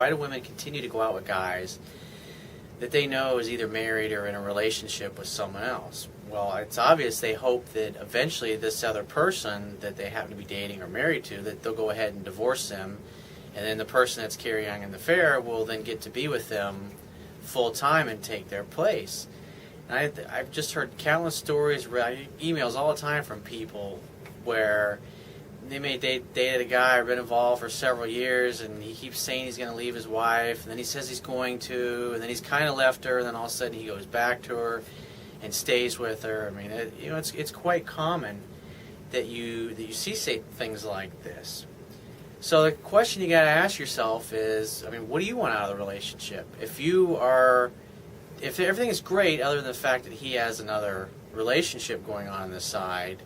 Why do women continue to go out with guys that they know is either married or in a relationship with someone else? Well, it's obvious they hope that eventually this other person that they happen to be dating or married to, that they'll go ahead and divorce them, and then the person that's carrying on an affair will then get to be with them full time and take their place. And I've just heard countless stories, emails all the time from people where they may dated a guy or been involved for several years, and he keeps saying he's going to leave his wife, and then he says he's going to, and then he's kind of left her, and then all of a sudden he goes back to her and stays with her. I mean, it's quite common that you see things like this. So the question you got to ask yourself is, I mean, what do you want out of the relationship? If everything is great, other than the fact that he has another relationship going on the side,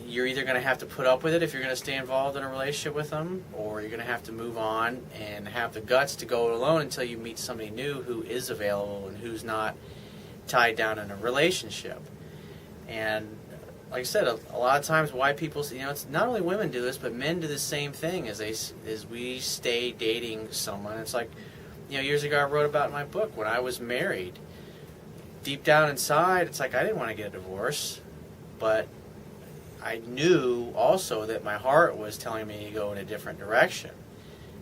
you're either going to have to put up with it if you're going to stay involved in a relationship with them, or you're going to have to move on and have the guts to go it alone until you meet somebody new who is available and who's not tied down in a relationship. And like I said, a lot of times why people, it's not only women do this, but men do the same thing as we stay dating someone. It's like, years ago I wrote about in my book, when I was married, deep down inside, it's like I didn't want to get a divorce, but I knew also that my heart was telling me to go in a different direction.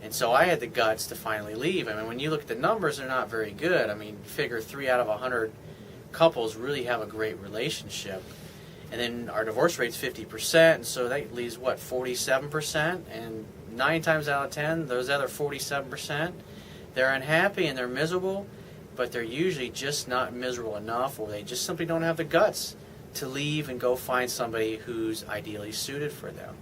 And so I had the guts to finally leave. I mean, when you look at the numbers, they're not very good. I mean, figure 3 out of 100 couples really have a great relationship. And then our divorce rate's 50%, and so that leaves, 47%? And 9 times out of 10, those other 47%, they're unhappy and they're miserable, but they're usually just not miserable enough, or they just simply don't have the guts to leave and go find somebody who's ideally suited for them.